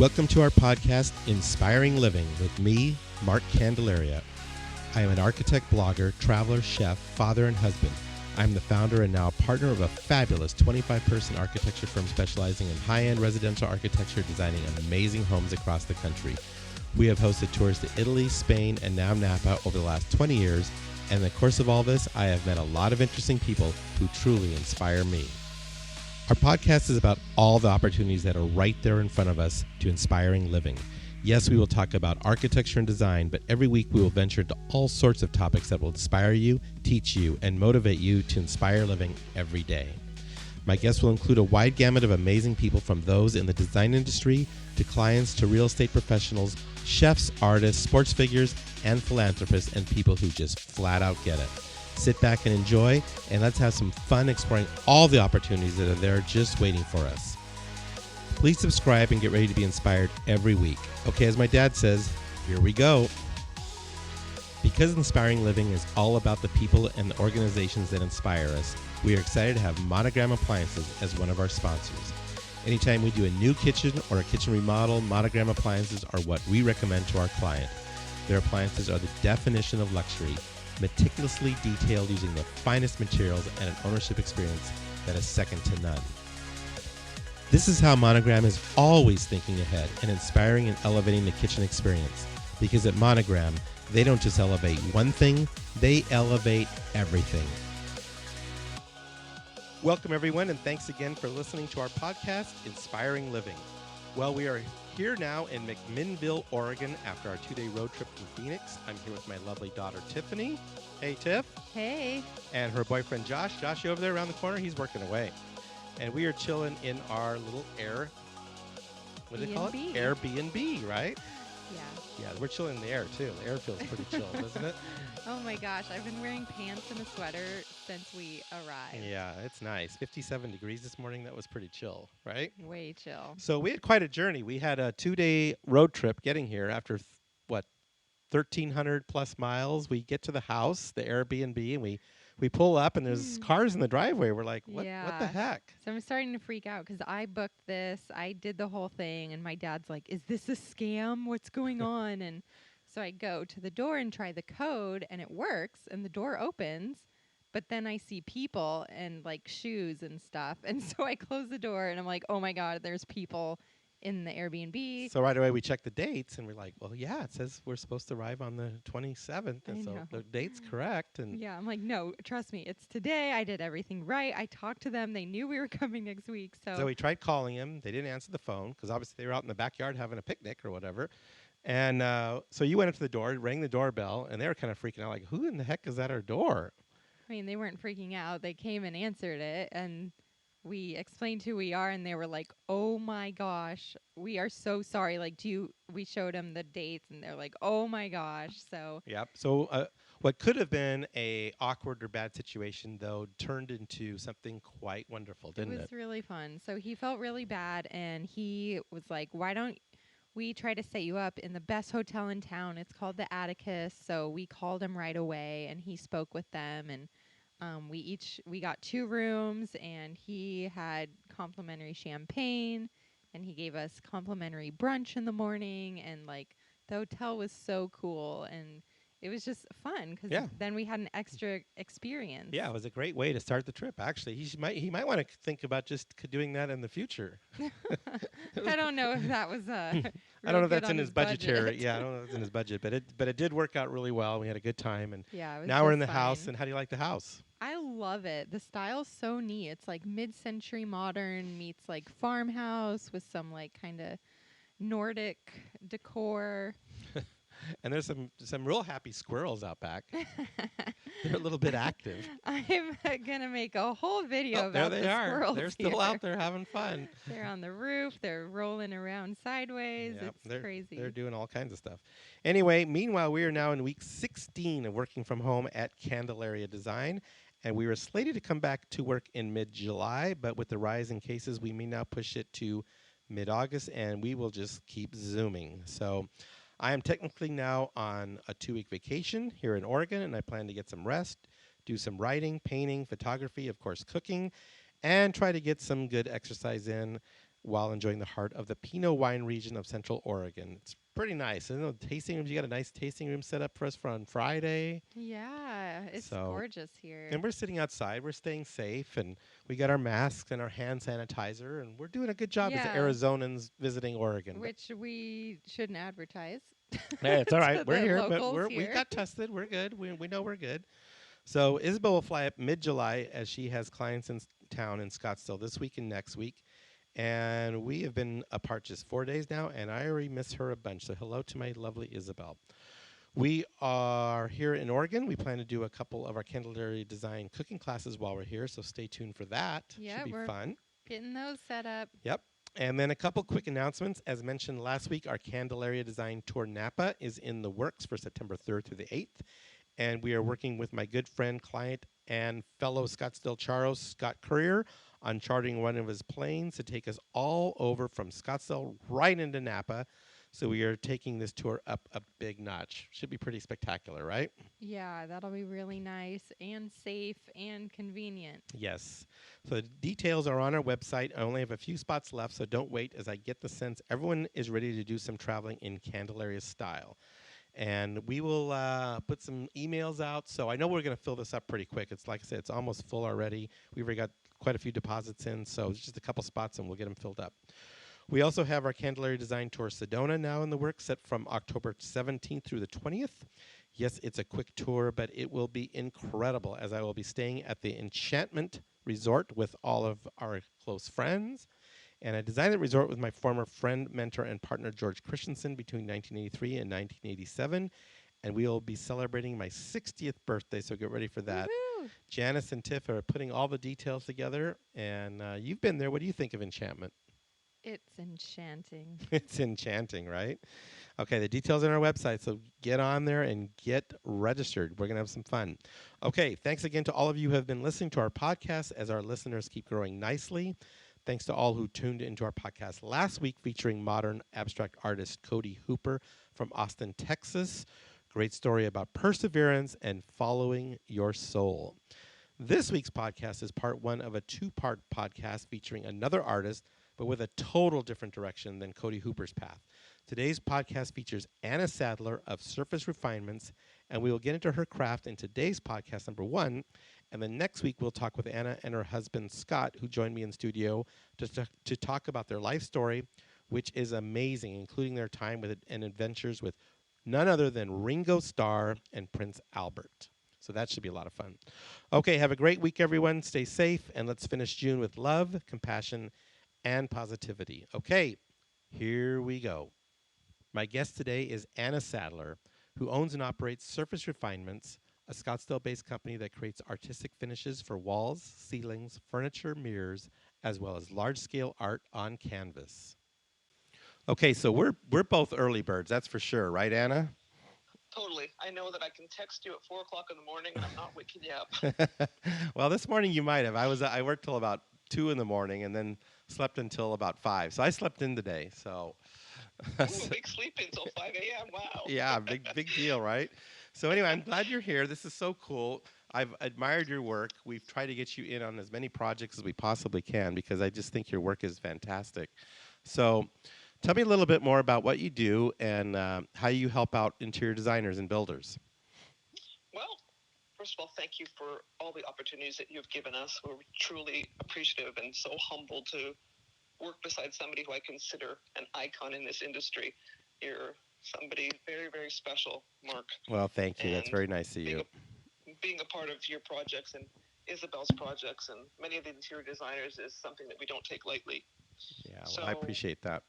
Welcome to our podcast, Inspiring Living, with me, Mark Candelaria. I am an architect, blogger, traveler, chef, father, and husband. I'm the founder and now a partner of a fabulous 25-person architecture firm specializing in high-end residential architecture, designing amazing homes across the country. We have hosted tours to Italy, Spain, and now Napa over the last 20 years, and in the course of all this, I have met a lot of interesting people who truly inspire me. Our podcast is about all the opportunities that are right there in front of us to inspiring living. Yes, we will talk about architecture and design, but every week we will venture into all sorts of topics that will inspire you, teach you, and motivate you to inspire living every day. My guests will include a wide gamut of amazing people, from those in the design industry to clients to real estate professionals, chefs, artists, sports figures, and philanthropists, and people who just flat out get it. Sit back and enjoy, and let's have some fun exploring all the opportunities that are there just waiting for us. Please subscribe and get ready to be inspired every week. Okay, as my dad says, here we go. Because inspiring living is all about the people and the organizations that inspire us, we are excited to have Monogram Appliances as one of our sponsors. Anytime we do a new kitchen or a kitchen remodel, Monogram Appliances are what we recommend to our client. Their appliances are the definition of luxury, meticulously detailed using the finest materials and an ownership experience that is second to none. This is how Monogram is always thinking ahead and inspiring and elevating the kitchen experience. Because at Monogram, they don't just elevate one thing, they elevate everything. Welcome, everyone, and thanks again for listening to our podcast, Inspiring Living. Well, we are here now in McMinnville, Oregon, after our 2-day road trip from Phoenix. I'm here with my lovely daughter, Tiffany. Hey, Tiff. Hey. And her boyfriend, Josh. Josh, you over there around the corner? He's working away. And we are chilling in our little what do they call it? Airbnb, right? Yeah. Yeah, we're chilling in the air, too. The air feels pretty chill, doesn't it? Oh, my gosh. I've been wearing pants and a sweater since we arrived. Yeah, it's nice. 57 degrees this morning. That was pretty chill, right? Way chill. So we had quite a journey. We had a 2-day road trip getting here. After, 1,300 plus miles, we get to the house, the Airbnb, and we pull up, and there's cars in the driveway. We're like, what the heck? So I'm starting to freak out because I booked this. I did the whole thing, and my dad's like, is this a scam? What's going on? And so I go to the door and try the code, and it works, and the door opens. But then I see people and, shoes and stuff. And so I close the door, and I'm like, oh, my God, there's people in the Airbnb. So right away we check the dates, and we're like, well, yeah, it says we're supposed to arrive on the 27th, and so the date's correct. And yeah, I'm like, no, trust me, it's today. I did everything right. I talked to them. They knew we were coming next week. So we tried calling them. They didn't answer the phone because obviously they were out in the backyard having a picnic or whatever. And so you went up to the door, rang the doorbell, and they were kind of freaking out, like, who in the heck is at our door? I mean, they weren't freaking out. They came and answered it, and we explained who we are, and they were like, oh, my gosh, we are so sorry. We showed them the dates, and they're like, oh, my gosh. So yep. So what could have been a awkward or bad situation, though, turned into something quite wonderful, didn't it? It was really fun. So he felt really bad, and he was like, why don't we try to set you up in the best hotel in town? It's called the Atticus. So we called him right away, and he spoke with them, and we got 2 rooms, and he had complimentary champagne, and he gave us complimentary brunch in the morning, and the hotel was so cool, and it was just fun because then we had an extra experience. Yeah, it was a great way to start the trip. Actually, he might want to think about just doing that in the future. I don't know if that was I don't know if that's in his budgetary. Yeah, I don't know if it's in his budget, but it did work out really well. We had a good time, and now we're in the house. And how do you like the house? I love it. The style's so neat. It's mid-century modern meets farmhouse with some kind of Nordic decor. And there's some real happy squirrels out back. They're a little bit active. I'm going to make a whole video about the squirrels. They're still out there having fun. They're on the roof. They're rolling around sideways. Yep, it's crazy. They're doing all kinds of stuff. Anyway, meanwhile, we are now in week 16 of working from home at Candelaria Design. And we were slated to come back to work in mid-July, but with the rise in cases, we may now push it to mid-August, and we will just keep Zooming. So I am technically now on a 2-week vacation here in Oregon, and I plan to get some rest, do some writing, painting, photography, of course, cooking, and try to get some good exercise in. while enjoying the heart of the Pinot wine region of Central Oregon. It's pretty nice. I know tasting rooms. You got a nice tasting room set up for us for on Friday. Yeah, it's So, gorgeous here. and we're sitting outside. We're staying safe, and we got our masks and our hand sanitizer, and we're doing a good job as Yeah, Arizonans visiting Oregon. But which we shouldn't advertise hey, it's all right. to We're the here, but locals we here. got tested. We're good. We know we're good. So Isabel will fly up mid-July as she has clients in town in Scottsdale this week and next week. And we have been apart just 4 days now, and I already miss her a bunch. So hello to my lovely Isabel. We are here in Oregon. We plan to do a couple of our Candelaria design cooking classes while we're here, so stay tuned for that. Yeah, Should be we're fun. getting those set up. Yep. And then a couple quick announcements. As mentioned last week, our Candelaria Design Tour Napa is in the works for September 3rd through the 8th. And we are working with my good friend, client, and fellow Scottsdale Charo, Scott Courier, on chartering one of his planes to take us all over from Scottsdale right into Napa. So we are taking this tour up a big notch. Should be pretty spectacular, right? Yeah, that'll be really nice and safe and convenient. Yes. So the details are on our website. I only have a few spots left, so don't wait, as I get the sense everyone is ready to do some traveling in Candelaria style. And we will put some emails out. So I know we're going to fill this up pretty quick. It's like I said, it's almost full already. We've already got quite a few deposits in, so it's just a couple spots and we'll get them filled up. We also have our Candelaria Design Tour Sedona now in the works, set from October 17th through the 20th. Yes, it's a quick tour, but it will be incredible, as I will be staying at the Enchantment Resort with all of our close friends. And I designed the resort with my former friend, mentor, and partner, George Christensen, between 1983 and 1987. And we will be celebrating my 60th birthday, so get ready for that. Woohoo! Janice and Tiff are putting all the details together, and you've been there. What do you think of Enchantment? It's enchanting. It's enchanting, right? Okay, the details on our website, so get on there and get registered. We're going to have some fun. Okay, thanks again to all of you who have been listening to our podcast as our listeners keep growing nicely. Thanks to all who tuned into our podcast last week featuring modern abstract artist Cody Hooper from Austin, Texas. Great story about perseverance and following your soul. This week's podcast is part one of a two-part podcast featuring another artist, but with a total different direction than Cody Hooper's path. Today's podcast features Anna Sadler of Surface Refinements, and we will get into her craft in today's podcast number one. And then next week, we'll talk with Anna and her husband, Scott, who joined me in studio to talk about their life story, which is amazing, including their time with and adventures with none other than Ringo Starr and Prince Albert. So that should be a lot of fun. Okay, have a great week, everyone. Stay safe, and let's finish June with love, compassion, and positivity. Okay, here we go. My guest today is Anna Sadler, who owns and operates Surface Refinements, a Scottsdale-based company that creates artistic finishes for walls, ceilings, furniture, mirrors, as well as large-scale art on canvas. Okay, so we're both early birds, that's for sure, right, Anna? Totally. I know that I can text you at 4 o'clock in the morning and I'm not waking you up. Well, this morning you might have. I worked till about 2 in the morning and then slept until about 5. So I slept in today. So Ooh, big sleep until 5 a.m. Wow. yeah, big deal, right? So anyway, I'm glad you're here. This is so cool. I've admired your work. We've tried to get you in on as many projects as we possibly can because I just think your work is fantastic. So tell me a little bit more about what you do and how you help out interior designers and builders. Well, first of all, thank you for all the opportunities that you've given us. We're truly appreciative and so humbled to work beside somebody who I consider an icon in this industry. You're somebody very, very special, Mark. Well, thank you. And that's very nice of you. Being a part of your projects and Isabel's projects and many of the interior designers is something that we don't take lightly. Yeah, well, I appreciate that.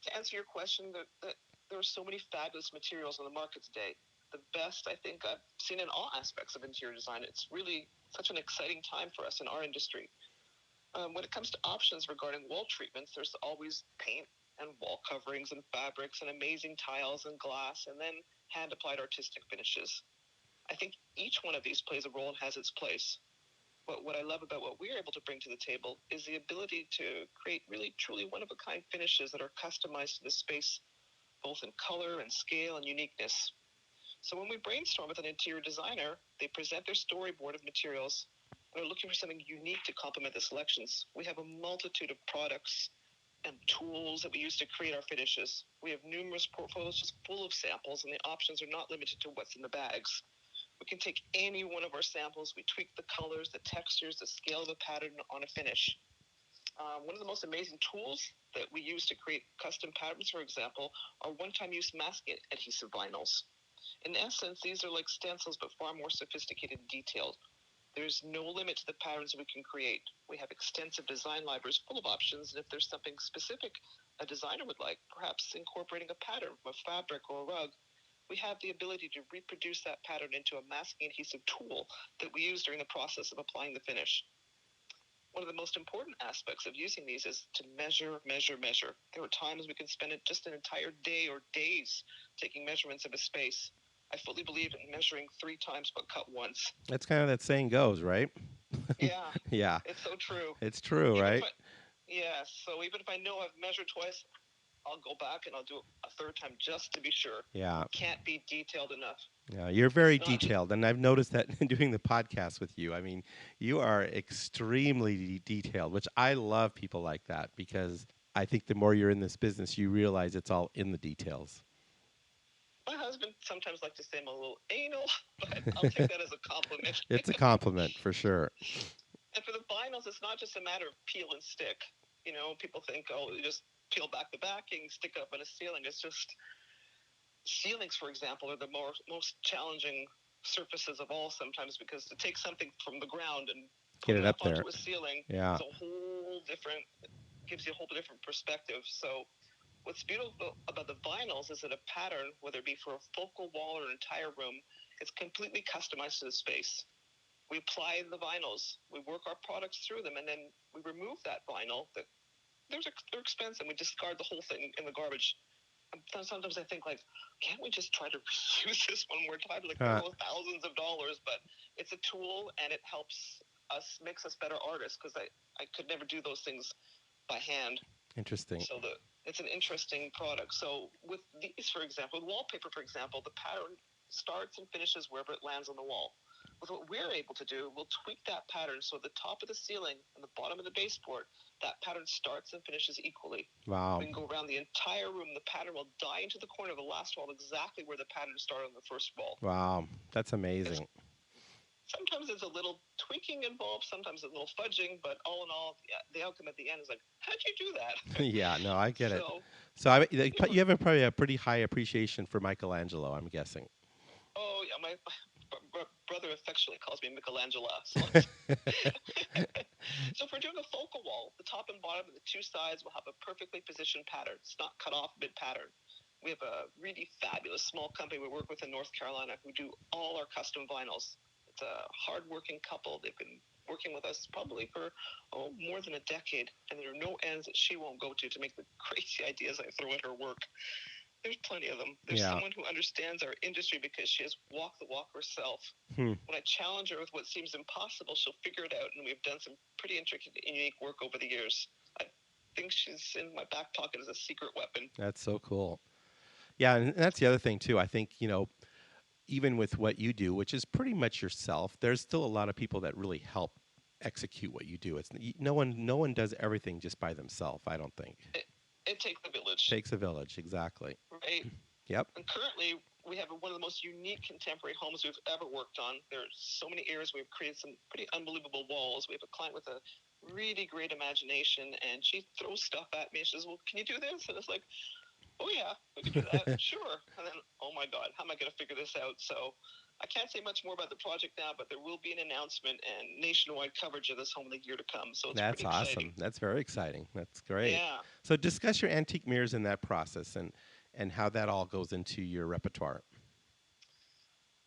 To answer your question, there are so many fabulous materials on the market today. The best I think I've seen in all aspects of interior design. It's really such an exciting time for us in our industry. When it comes to options regarding wall treatments, there's always paint and wall coverings and fabrics and amazing tiles and glass and then hand-applied artistic finishes. I think each one of these plays a role and has its place. But what I love about what we're able to bring to the table is the ability to create really, truly one-of-a-kind finishes that are customized to the space, both in color and scale and uniqueness. So when we brainstorm with an interior designer, they present their storyboard of materials and are looking for something unique to complement the selections. We have a multitude of products and tools that we use to create our finishes. We have numerous portfolios just full of samples, and the options are not limited to what's in the bags. We can take any one of our samples, we tweak the colors, the textures, the scale of the pattern on a finish. One of the most amazing tools that we use to create custom patterns, for example, are one-time use masking adhesive vinyls. In essence, these are like stencils, but far more sophisticated and detailed. There's no limit to the patterns we can create. We have extensive design libraries full of options, and if there's something specific a designer would like, perhaps incorporating a pattern from a fabric or a rug, we have the ability to reproduce that pattern into a masking adhesive tool that we use during the process of applying the finish. One of the most important aspects of using these is to measure, measure, measure. There are times we can spend just an entire day or days taking measurements of a space. I fully believe in measuring 3 times but cut once. That's kind of that saying goes, right? Yeah, Yeah. it's so true. It's true, Even right? so even if I know I've measured twice, I'll go back and I'll do it a third time just to be sure. Yeah. It can't be detailed enough. Yeah, you're very It's not detailed, and I've noticed that in doing the podcast with you. I mean, you are extremely detailed, which I love people like that because I think the more you're in this business, you realize it's all in the details. My husband sometimes likes to say I'm a little anal, but I'll take that as a compliment. It's a compliment for sure. And for the vinyls, it's not just a matter of peel and stick. You know, people think, oh, you just peel back the backing, stick it up on a ceiling. It's just ceilings, for example, are the most challenging surfaces of all sometimes, because to take something from the ground and put Get it it up up there. onto a ceiling Yeah. is a whole different, gives you a whole different perspective. So what's beautiful about the vinyls is that a pattern, whether it be for a focal wall or an entire room, is completely customized to the space. We apply the vinyls, we work our products through them, and then we remove that vinyl. They're expensive. We discard the whole thing in the garbage. And sometimes I think, like, can't we just try to reuse this one more time? Like, they're worth thousands of dollars, but it's a tool, and it helps us, makes us better artists, because I could never do those things by hand. Interesting. So it's an interesting product. So with these, for example, with wallpaper, for example, the pattern starts and finishes wherever it lands on the wall. With what we're able to do, we'll tweak that pattern so the top of the ceiling and the bottom of the baseboard, that pattern starts and finishes equally. Wow. We can go around the entire room. The pattern will die into the corner of the last wall exactly where the pattern started on the first wall. Wow. That's amazing. Sometimes there's a little tweaking involved, sometimes a little fudging, but all in all, the outcome at the end is like, how'd you do that? Yeah, no, I get it. So you have probably a pretty high appreciation for Michelangelo, I'm guessing. Oh, yeah, my brother affectionately calls me Michelangelo. So, so if we're doing a focal wall, the top and bottom of the 2 sides will have a perfectly positioned pattern. It's not cut off mid-pattern. We have a really fabulous small company we work with in North Carolina who do all our custom vinyls. It's a hard-working couple. They've been working with us probably for more than a decade, and there are no ends that she won't go to make the crazy ideas I throw at her work. There's plenty of them. There's someone who understands our industry because she has walked the walk herself. When I challenge her with what seems impossible, she'll figure it out, and we've done some pretty intricate and unique work over the years. I think she's in my back pocket as a secret weapon. That's so cool. Yeah, and that's the other thing, too. I think, even with what you do, which is pretty much yourself, there's still a lot of people that really help execute what you do. It's no one does everything just by themselves, I don't think. It takes a village. Takes a village, exactly. Right. Yep. And currently, we have one of the most unique contemporary homes we've ever worked on. There's so many areas we've created some pretty unbelievable walls. We have a client with a really great imagination, and she throws stuff at me. She says, well, can you do this? And it's like, oh, yeah, we can do that. Sure. And then, oh, my God, how am I going to figure this out? So I can't say much more about the project now, but there will be an announcement and nationwide coverage of this home in the year to come. So it's That's pretty awesome. exciting. That's very exciting. That's great. Yeah. So discuss your antique mirrors in that process and how that all goes into your repertoire.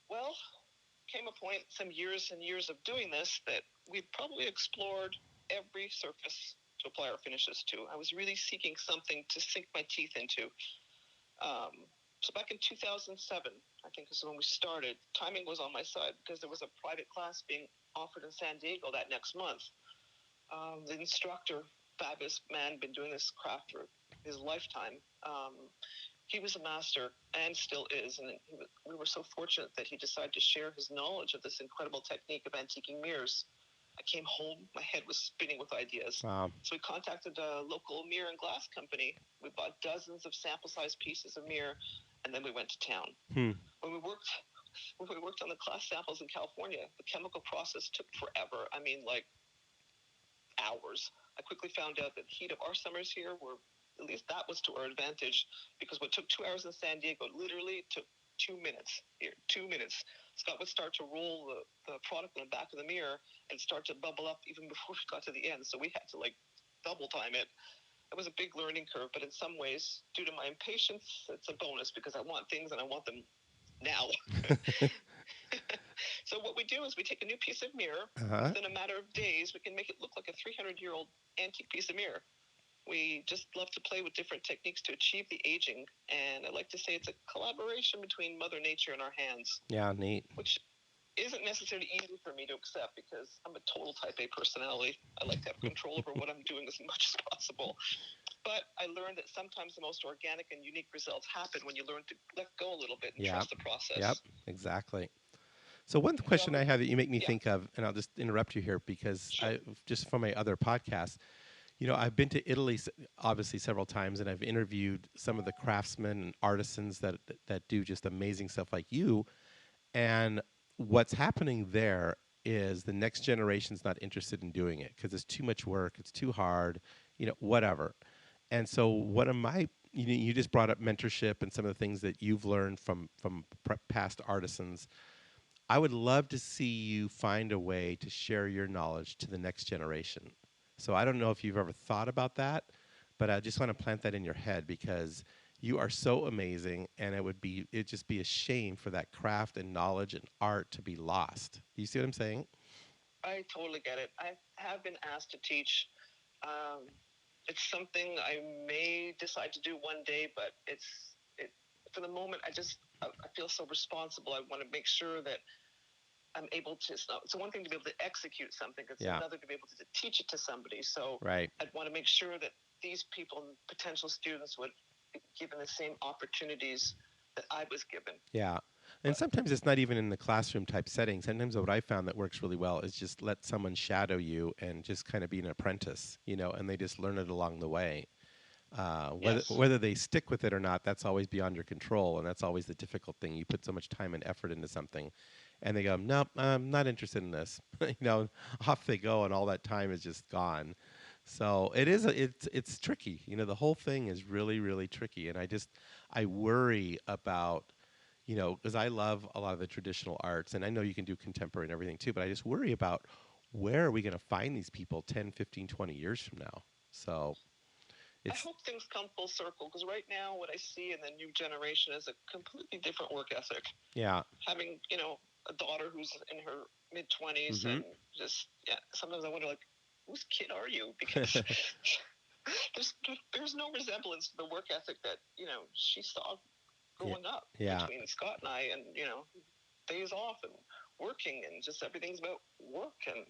Well, came a point, some years and years of doing this, that we probably explored every surface to apply our finishes to. I was really seeking something to sink my teeth into. So back in 2007, I think is when we started. Timing was on my side because there was a private class being offered in San Diego that next month. The instructor, fabulous man, been doing this craft for his lifetime. He was a master and still is, and we were so fortunate that he decided to share his knowledge of this incredible technique of antiquing mirrors. I came home, my head was spinning with ideas. Wow. So we contacted a local mirror and glass company. We bought dozens of sample-sized pieces of mirror, and then we went to town. Hmm. When we worked on the class samples in California, the chemical process took forever. I mean, like hours. I quickly found out that the heat of our summers here were, at least that was to our advantage, because what took 2 hours in San Diego literally took 2 minutes here. 2 minutes. Scott would start to roll the product in the back of the mirror and start to bubble up even before we got to the end. So we had to like double time it. It was a big learning curve, but in some ways, due to my impatience, it's a bonus because I want things and I want them now. So what we do is we take a new piece of mirror. Uh-huh. Within a matter of days, we can make it look like a 300-year-old antique piece of mirror. We just love to play with different techniques to achieve the aging. And I like to say it's a collaboration between Mother Nature and our hands. Yeah, neat. Which isn't necessarily easy for me to accept because I'm a total type A personality. I like to have control over what I'm doing as much as possible. But I learned that sometimes the most organic and unique results happen when you learn to let go a little bit and trust the process. Yep, exactly. So one question I have that you make me Yeah. think of, and I'll just interrupt you here because Sure. just from my other podcasts, I've been to Italy obviously several times, and I've interviewed some of the craftsmen and artisans that do just amazing stuff like you. And what's happening there is the next generation's not interested in doing it because it's too much work, it's too hard, whatever. And so one of my, you just brought up mentorship and some of the things that you've learned from past artisans. I would love to see you find a way to share your knowledge to the next generation. So I don't know if you've ever thought about that, but I just want to plant that in your head because you are so amazing, and it'd just be a shame for that craft and knowledge and art to be lost. Do you see what I'm saying? I totally get it. I have been asked to teach. It's something I may decide to do one day, but for the moment, I feel so responsible. I want to make sure that I'm able to. It's one thing to be able to execute something. It's another to be able to teach it to somebody. So right. I'd want to make sure that these people, potential students, would be given the same opportunities that I was given. Yeah. And sometimes it's not even in the classroom type setting. Sometimes what I found that works really well is just let someone shadow you and just kind of be an apprentice, and they just learn it along the way. Whether they stick with it or not, that's always beyond your control, and that's always the difficult thing. You put so much time and effort into something, and they go, nope, I'm not interested in this. Off they go, and all that time is just gone. So it's tricky. The whole thing is really, really tricky, and I worry about, because I love a lot of the traditional arts, and I know you can do contemporary and everything too, but I just worry about where are we going to find these people 10, 15, 20 years from now. So I hope things come full circle, because right now what I see in the new generation is a completely different work ethic. Yeah. Having, a daughter who's in her mid-20s, and sometimes I wonder, like, whose kid are you? Because there's no resemblance to the work ethic that, she saw growing up between Scott and I, and, days off and working, and just everything's about work and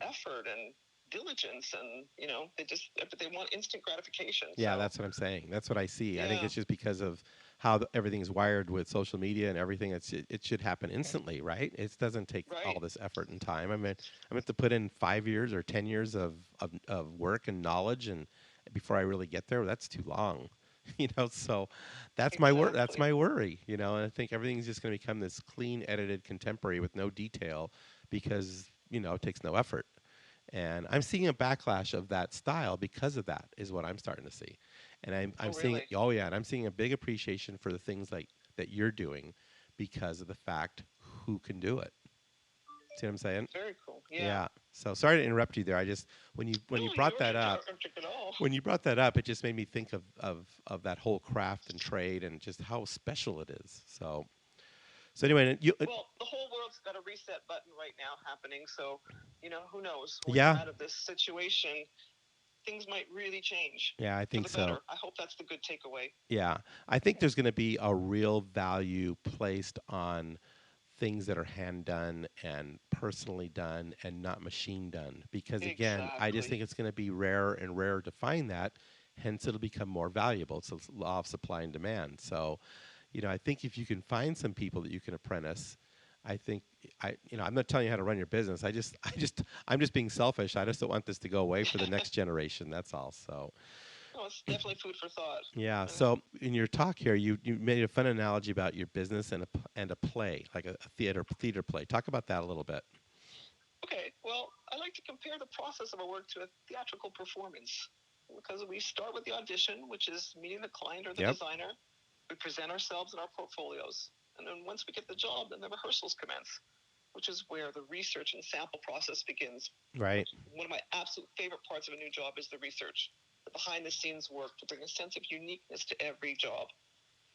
effort and diligence, and they want instant gratification. Yeah, so that's what I'm saying. That's what I see. I think it's just because of how everything's wired with social media and everything. It should happen instantly, right? It doesn't take all this effort and time. I mean, I'm going to have to put in 5 years or 10 years of work and knowledge, and before I really get there, that's too long. So that's my that's my worry. And I think everything's just going to become this clean, edited contemporary with no detail because it takes no effort. And I'm seeing a backlash of that style because of that is what I'm starting to see. And I'm seeing, and I'm seeing a big appreciation for the things like that you're doing because of the fact who can do it. See what I'm saying? Very cool. Yeah. So sorry to interrupt you there. I just when you brought that up, it just made me think of that whole craft and trade and just how special it is. So anyway, well, the whole world's got a reset button right now happening. So, who knows? When we're out of this situation, things might really change. Yeah, I think so. Better. I hope that's the good takeaway. Yeah, I think there's going to be a real value placed on things that are hand done and personally done and not machine done. Because again, I just think it's going to be rarer and rarer to find that. Hence, it'll become more valuable. It's a law of supply and demand. So, I think if you can find some people that you can apprentice, I think I'm not telling you how to run your business. I'm just being selfish. I just don't want this to go away for the next generation. That's all. So, No, it's definitely food for thought. yeah. And So in your talk here, you made a fun analogy about your business and a play, like a theater play. Talk about that a little bit. okay, well, I like to compare the process of our work to a theatrical performance because we start with the audition, which is meeting the client or the Yep. designer. We present ourselves and our portfolios. And then once we get the job, then the rehearsals commence, which is where the research and sample process begins. Right. One of my absolute favorite parts of a new job is the research, the behind the scenes work to bring a sense of uniqueness to every job.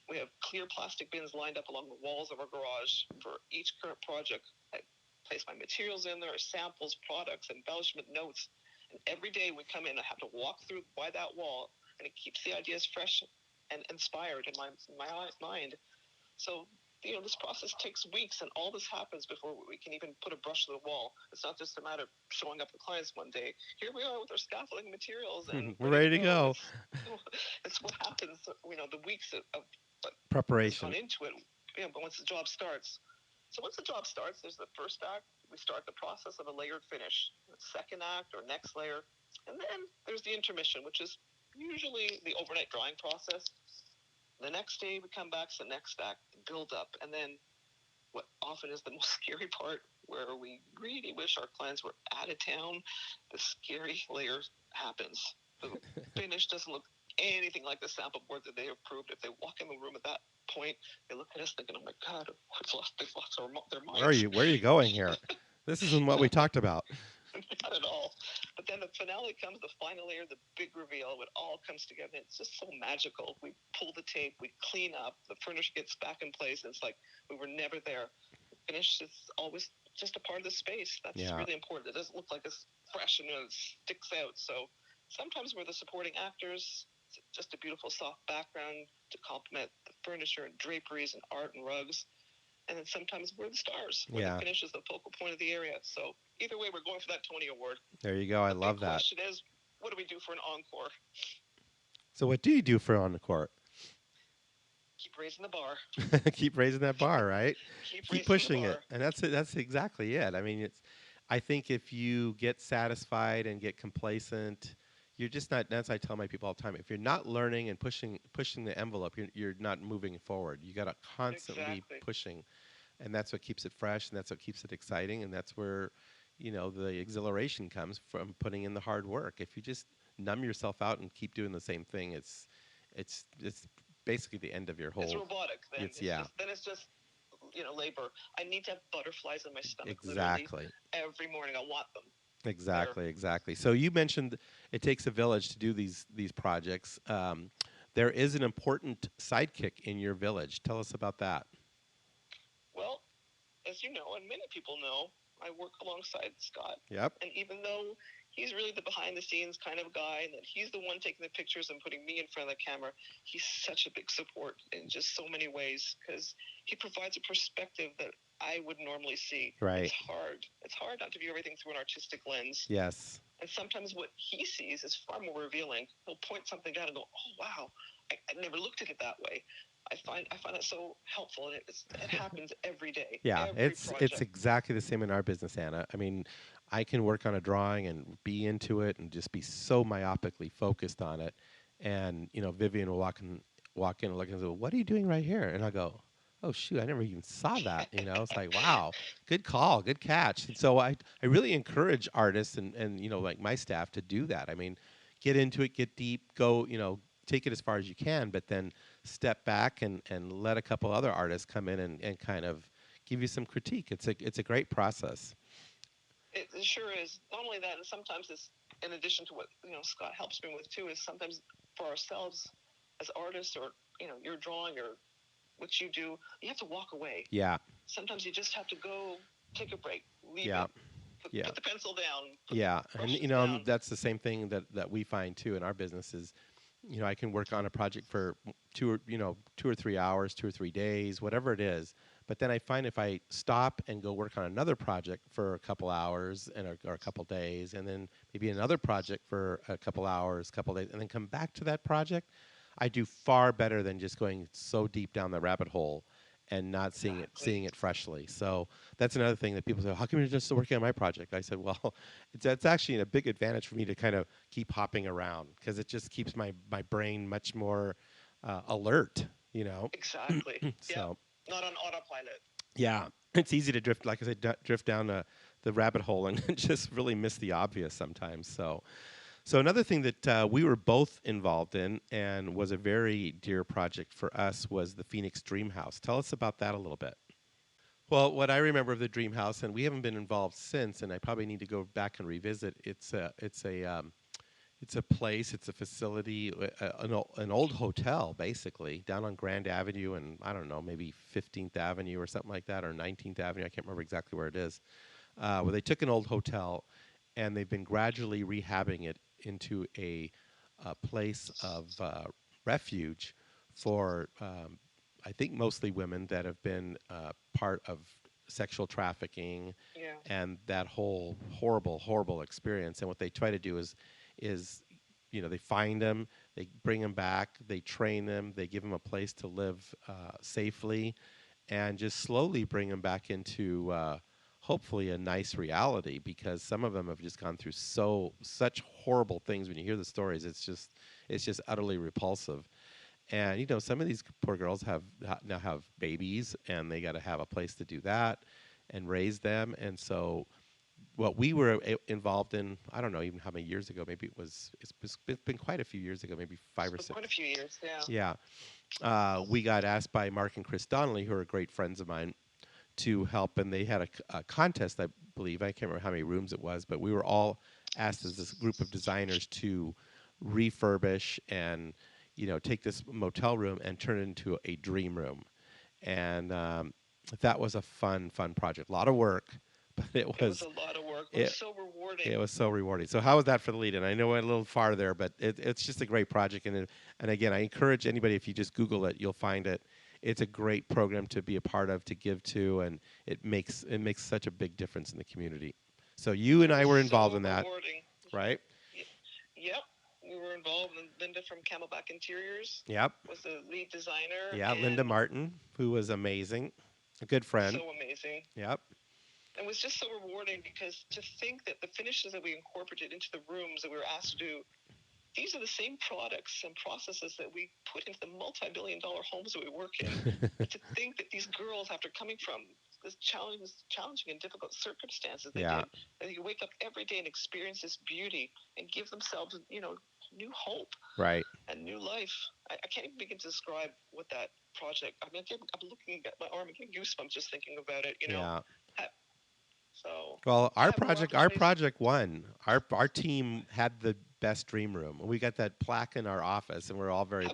We have clear plastic bins lined up along the walls of our garage for each current project. I place my materials in there, samples, products, embellishment notes. And every day we come in, I have to walk through by that wall, and it keeps the ideas fresh and inspired in my mind. So, this process takes weeks, and all this happens before we can even put a brush to the wall. It's not just a matter of showing up to clients one day. Here we are with our scaffolding materials, and We're ready to go. It's what happens, the weeks of what has Preparation. gone into it, but once the job starts. So once the job starts, there's the first act. We start the process of a layered finish. The second act or next layer. And then there's the intermission, which is usually the overnight drying process. The next day we come back to the next act, build up, and then what often is the most scary part, where we really wish our clients were out of town, the scary layer happens. The finish doesn't look anything like the sample board that they approved. If they walk in the room at that point, they look at us thinking, "Oh my God, they've lost their minds." Where are you going here? This isn't what we talked about. Not at all. But then the finale comes, the final layer, the big reveal, it all comes together. It's just so magical. We pull the tape, we clean up, the furniture gets back in place. And it's like we were never there. The finish is always just a part of the space. That's really important. It doesn't look like it's fresh and it sticks out. So sometimes we're the supporting actors. It's just a beautiful soft background to complement the furniture and draperies and art and rugs. And then sometimes we're the stars, where the finish is the focal point of the area. So either way, we're going for that Tony Award. There you go. I love that. The question is, what do we do for an encore? So what do you do for an encore? Keep raising the bar. Keep raising that bar, right? Keep pushing it. And that's exactly it. I mean, I think if you get satisfied and get complacent, you're just not. That's what I tell my people all the time. If you're not learning and pushing the envelope, you're not moving forward. You got to constantly pushing, and that's what keeps it fresh, and that's what keeps it exciting, and that's where, the exhilaration comes from putting in the hard work. If you just numb yourself out and keep doing the same thing, it's basically the end of your whole. It's robotic. Then it's just labor. I need to have butterflies in my stomach. Exactly. Every morning, I want them. Exactly. So you mentioned it takes a village to do these projects. There is an important sidekick in your village. Tell us about that. Well, as you know, and many people know, I work alongside Scott. Yep. And even though he's really the behind-the-scenes kind of guy, and that he's the one taking the pictures and putting me in front of the camera, he's such a big support in just so many ways, because he provides a perspective that I would normally see. Right. It's hard not to view everything through an artistic lens. Yes. And sometimes what he sees is far more revealing. He'll point something out and go, "Oh, wow, I never looked at it that way." I find it so helpful, and it happens every day. Yeah, it's exactly the same in our business, Anna. I mean, I can work on a drawing and be into it and just be so myopically focused on it, and Vivian will walk in and look and say, "What are you doing right here?" And I go, "Oh shoot, I never even saw that." It's like, wow, good call, good catch. And so I really encourage artists and like my staff to do that. I mean, get into it, get deep, go, take it as far as you can, but then step back and let a couple other artists come in and kind of give you some critique. It's a great process. It sure is. Not only that, and sometimes it's in addition to what Scott helps me with too, is sometimes for ourselves as artists, or you're drawing or what you do, you have to walk away. Yeah. Sometimes you just have to go take a break, leave it. Put the pencil down. And that's the same thing that we find too in our business is, I can work on a project for 2 or 3 hours, 2 or 3 days, whatever it is. But then I find if I stop and go work on another project for a couple hours or a couple days, and then maybe another project for a couple hours, couple days, and then come back to that project, I do far better than just going so deep down the rabbit hole and not seeing Exactly. it freshly. So that's another thing that people say, how come you're just working on my project? I said, well, it's actually a big advantage for me to kind of keep hopping around because it just keeps my brain much more alert, you know. Exactly. Yep. So Not on autopilot. yeah, it's easy to drift, like I said, drift down the rabbit hole and just really miss the obvious sometimes. So another thing that we were both involved in and was a very dear project for us was the Phoenix Dream House. Tell us about that a little bit. Well, what I remember of the Dream House, and we haven't been involved since, and I probably need to go back and revisit. It's a place, it's a facility, an old hotel basically down on Grand Avenue, and I don't know, maybe 15th Avenue or something like that, or 19th Avenue. I can't remember exactly where it is. Where they took an old hotel, and they've been gradually rehabbing it into a place of refuge for, I think, mostly women that have been part of sexual trafficking Yeah. and that whole horrible, horrible experience. And what they try to do is they find them, they bring them back, they train them, they give them a place to live safely, and just slowly bring them back into hopefully a nice reality, because some of them have just gone through such horrible things. When you hear the stories, it's just utterly repulsive. And some of these poor girls now have babies, and they got to have a place to do that and raise them. And so what we were involved in, I don't know even how many years ago, maybe it's been quite a few years ago, maybe five or For six. quite a few years. Yeah. Yeah. We got asked by Mark and Chris Donnelly, who are great friends of mine, to help, and they had a contest, I believe. I can't remember how many rooms it was, but we were all asked as this group of designers to refurbish and take this motel room and turn it into a dream room. And that was a fun project. A lot of work, but It was a lot of work, but it, so rewarding. it was so rewarding. So how was that for the lead-in? I know I went a little far there, but it's just a great project. And again, I encourage anybody, if you just Google it, you'll find it. It's a great program to be a part of, to give to, and it makes such a big difference in the community. So you and I were involved in that, Rewarding. right? Yep. We were involved, and Linda from Camelback Interiors Yep. was the lead designer. Yeah, and Linda Martin, who was amazing, a good friend. So amazing. Yep. It was just so rewarding, because to think that the finishes that we incorporated into the rooms that we were asked to do, these are the same products and processes that we put into the multi-billion-dollar homes that we work in. To think that these girls, after coming from this challenging and difficult circumstances they did, that they could wake up every day and experience this beauty and give themselves, new hope, right, and new life. I can't even begin to describe what that project. I mean, I'm looking at my arm and getting goosebumps just thinking about it. Yeah. So well, our project won. Our team had the best dream room, and we got that plaque in our office, and we're all very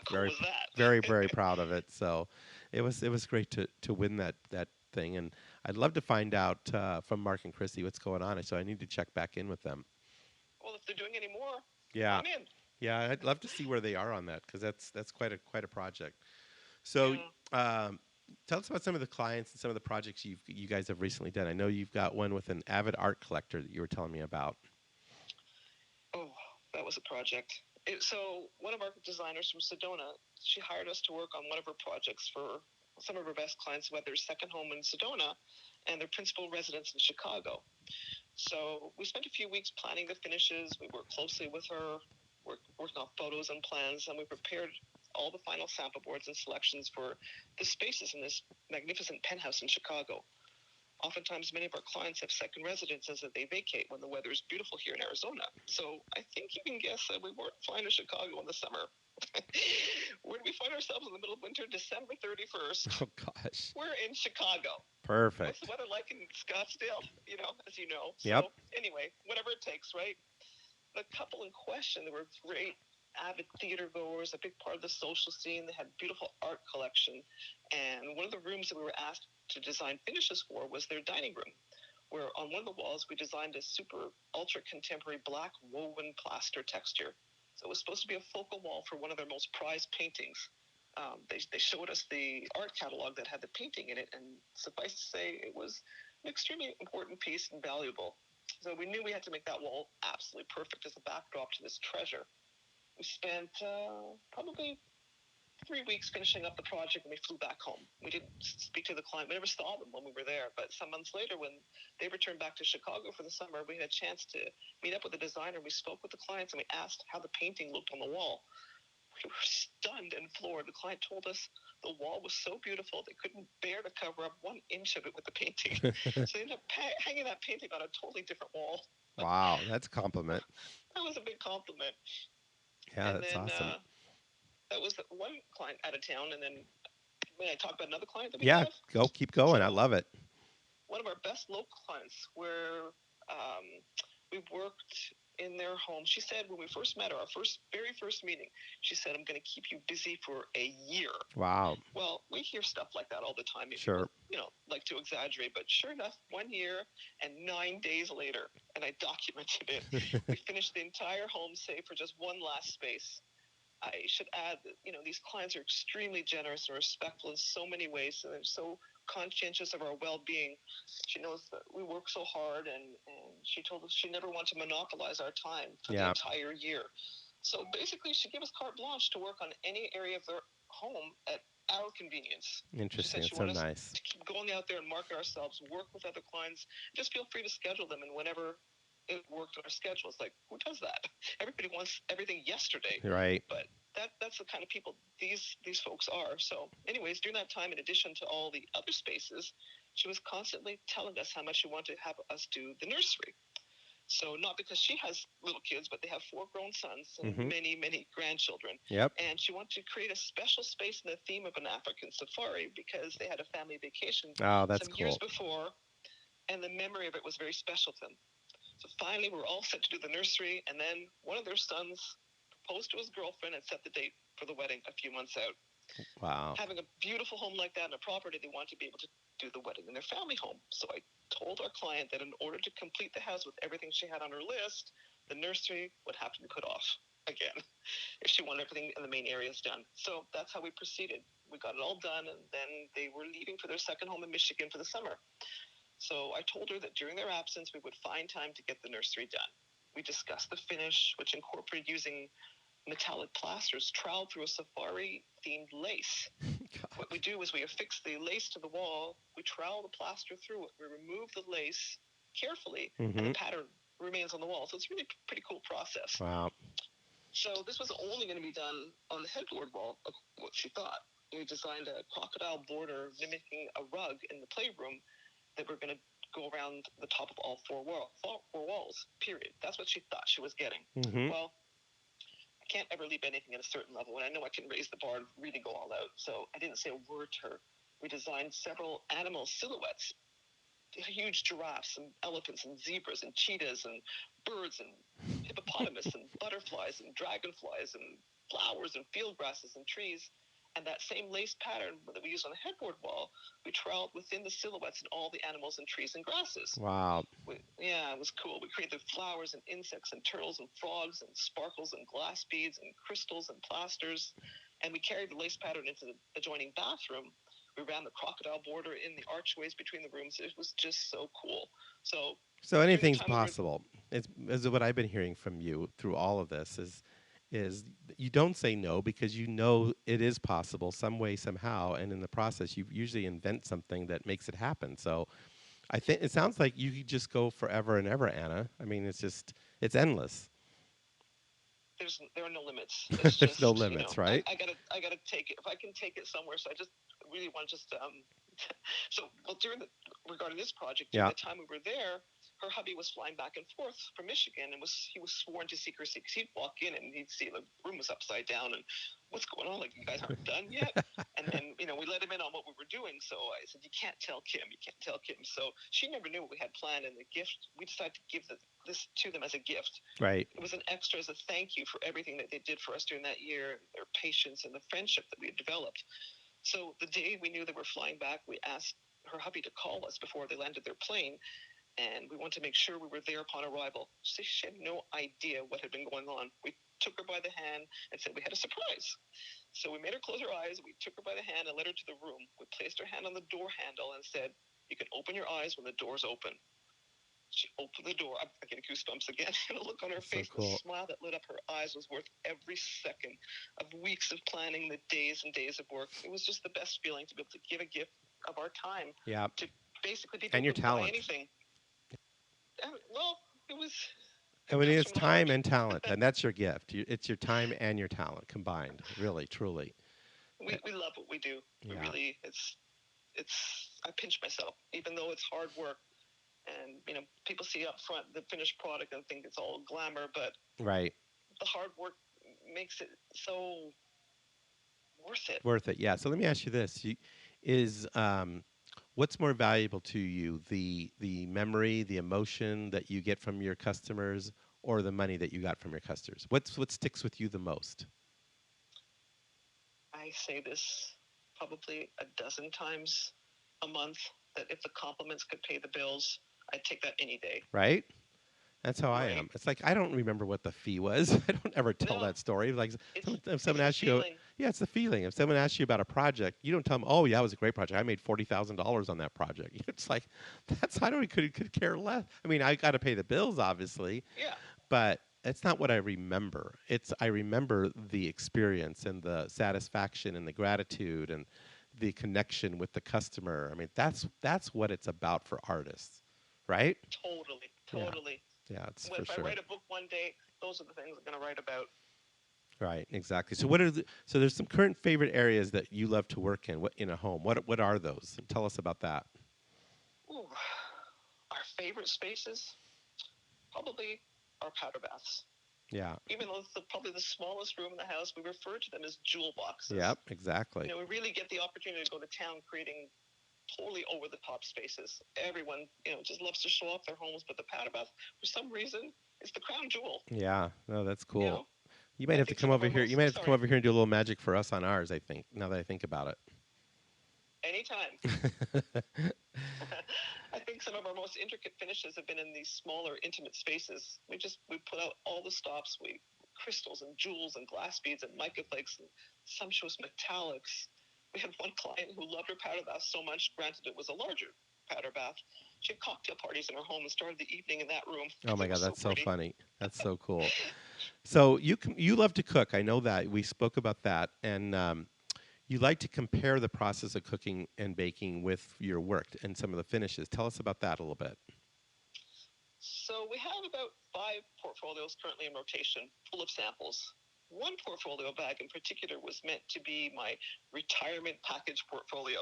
very proud of it. So it was great to win that thing, and I'd love to find out from Mark and Chrissy what's going on. So I need to check back in with them. Well, if they're doing any more, yeah, I'm in. Yeah, I'd love to see where they are on that, because that's quite a project. So. Yeah. Tell us about some of the clients and some of the projects you guys have recently done. I know you've got one with an avid art collector that you were telling me about. Oh, that was a project. So one of our designers from Sedona, she hired us to work on one of her projects for some of her best clients who had their second home in Sedona and their principal residence in Chicago. So we spent a few weeks planning the finishes. We worked closely with her, working on photos and plans, and we prepared all the final sample boards and selections for the spaces in this magnificent penthouse in Chicago. Oftentimes, many of our clients have second residences that they vacate when the weather is beautiful here in Arizona. So I think you can guess that we weren't flying to Chicago in the summer. Where do we find ourselves in the middle of winter, December 31st? Oh, gosh. We're in Chicago. Perfect. What's the weather like in Scottsdale? As you know. Yep. So anyway, whatever it takes, right? The couple in question, they were great avid theater goers, a big part of the social scene. They had beautiful art collection. And one of the rooms that we were asked to design finishes for was their dining room, where on one of the walls we designed a super ultra contemporary black woven plaster texture. So it was supposed to be a focal wall for one of their most prized paintings. They showed us the art catalog that had the painting in it, and suffice to say, it was an extremely important piece and valuable. So we knew we had to make that wall absolutely perfect as a backdrop to this treasure. We spent probably 3 weeks finishing up the project, and we flew back home. We didn't speak to the client. We never saw them when we were there. But some months later, when they returned back to Chicago for the summer, we had a chance to meet up with the designer. We spoke with the clients, and we asked how the painting looked on the wall. We were stunned and floored. The client told us the wall was so beautiful they couldn't bear to cover up 1 inch of it with the painting. So they ended up hanging that painting on a totally different wall. Wow, that's a compliment. That was a big compliment. Yeah, And that's then awesome. that was one client out of town. And then may I talk about another client that we Yeah, have? keep going. I So love it. one of our best local clients where we worked in their home. She said when we first met her, our very first meeting, she said, I'm going to keep you busy for a year. Wow. Well, we hear stuff like that all the time. Sure. People, like to exaggerate, but sure enough, 1 year and 9 days later, and I documented it, we finished the entire home save for just one last space. I should add that, these clients are extremely generous and respectful in so many ways, and they're so conscientious of our well-being. She knows that we work so hard, and she told us she never wanted to monopolize our time for the entire year. So basically, she gave us carte blanche to work on any area of their home at our convenience. Interesting. She said she That's so wanted nice. us to keep going out there and market ourselves, work with other clients, just feel free to schedule them, and whenever it worked on our schedules. Like, who does that? Everybody wants everything yesterday. Right. But that's the kind of people these folks are. So anyways, during that time, in addition to all the other spaces, she was constantly telling us how much she wanted to have us do the nursery. So not because she has little kids, but they have 4 grown sons and many, many grandchildren. Yep. And she wanted to create a special space in the theme of an African safari because they had a family vacation some years before, and the memory of it was very special to them. So finally, we were all set to do the nursery, and then one of their sons proposed to his girlfriend and set the date for the wedding a few months out. Wow. Having a beautiful home like that and a property, they wanted to be able to do the wedding in their family home. So I told our client that in order to complete the house with everything she had on her list, the nursery would have to be put off again if she wanted everything in the main areas done. So that's how we proceeded. We got it all done, and then they were leaving for their second home in Michigan for the summer. So I told her that during their absence, we would find time to get the nursery done. We discussed the finish, which incorporated using metallic plasters troweled through a safari-themed lace. What we do is we affix the lace to the wall, we trowel the plaster through it, we remove the lace carefully, and the pattern remains on the wall. So it's really a pretty cool process. Wow. So this was only going to be done on the headboard wall, of what she thought. We designed a crocodile border mimicking a rug in the playroom that we're going to go around the top of all four walls, period. That's what she thought she was getting. Well, I can't ever leave anything at a certain level, and I know I can raise the bar and really go all out. So I didn't say a word to her. We designed several animal silhouettes, huge giraffes and elephants and zebras and cheetahs and birds and hippopotamus and butterflies and dragonflies and flowers and field grasses and trees. And that same lace pattern that we used on the headboard wall, we troweled within the silhouettes and all the animals and trees and grasses. Wow. It was cool. We created flowers and insects and turtles and frogs and sparkles and glass beads and crystals and plasters. And we carried the lace pattern into the adjoining bathroom. We ran the crocodile border in the archways between the rooms. It was just so cool. So anything's possible. It's what I've been hearing from you through all of this is you don't say no because you know it is possible some way, somehow, and in the process you usually invent something that makes it happen. So I think it sounds like you could just go forever and ever, Anna. I mean, it's endless. There are no limits. There's no limits, right? I gotta take it if I can take it somewhere. So I just really want to just regarding this project, during the time we were there, her hubby was flying back and forth from Michigan, and he was sworn to secrecy because he'd walk in and he'd see the room was upside down and what's going on? Like, you guys aren't done yet? And then we let him in on what we were doing. So I said, you can't tell Kim. So she never knew what we had planned, and the gift we decided to give this to them as a gift. Right. It was an extra as a thank you for everything that they did for us during that year, their patience and the friendship that we had developed. So the day we knew they were flying back, we asked her hubby to call us before they landed their plane, and we wanted to make sure we were there upon arrival. She had no idea what had been going on. We took her by the hand and said we had a surprise. So we made her close her eyes, we took her by the hand and led her to the room. We placed her hand on the door handle and said, you can open your eyes when the door's open. She opened the door. I'm getting goosebumps again. And a look on her That's so face, cool. the smile that lit up her eyes was worth every second of weeks of planning, the days and days of work. It was just the best feeling to be able to give a gift of our time Yeah. to basically people And your who buy talent. anything. And, well, I it mean, comes it's from the heart. time and talent, and that's your gift. It's your time and your talent combined, really, truly. We love what we do. We Yeah. really, I pinch myself, even though it's hard work. And, people see up front the finished product and think it's all glamour, but Right. the hard work makes it so worth it. Worth it. Yeah. So let me ask you this: is what's more valuable to you, the memory, the emotion that you get from your customers, or the money that you got from your customers? What sticks with you the most? I say this probably a dozen times a month, that if the compliments could pay the bills, I'd take that any day. Right. That's how I Right? am. It's like I don't remember what the fee was. I don't ever tell No, that story. Like if it's someone the asks you, feeling. yeah, it's the feeling. If someone asks you about a project, you don't tell them, oh yeah, it was a great project. I made $40,000 on that project. It's like I don't could care less. I mean, I got to pay the bills, obviously, Yeah. but it's not what I remember. I remember the experience and the satisfaction and the gratitude and the connection with the customer. I mean, that's what it's about for artists, right? Totally. Yeah. Totally. Yeah, it's Well, for if I sure. write a book one day, those are the things I'm going to write about. Right, exactly. So so there's some current favorite areas that you love to work in in a home. What are those? Tell us about that. Ooh, our favorite spaces, probably our powder baths. Yeah. Even though it's probably the smallest room in the house, we refer to them as jewel boxes. Yep, exactly. We really get the opportunity to go to town creating totally over the top spaces. Everyone, just loves to show off their homes, but the powder bath, for some reason, is the crown jewel. Yeah. No, that's You cool. know, You might I have to think come some of over our here. most You might have to come sorry, over here and do a little magic for us on ours, I think, now that I think about anytime. it. I think some of our most intricate finishes have been in these smaller, intimate spaces. We put out all the stops, crystals and jewels and glass beads and mica flakes and sumptuous metallics. We had one client who loved her powder bath so much, granted it was a larger powder bath. She had cocktail parties in her home and started the evening in that room. Oh my It God, was so that's so pretty. funny. That's so cool. So you love to cook. I know that we spoke about that, and you like to compare the process of cooking and baking with your work and some of the finishes. Tell us about that a little bit. So we have about 5 portfolios currently in rotation, full of samples. One portfolio bag in particular was meant to be my retirement package portfolio.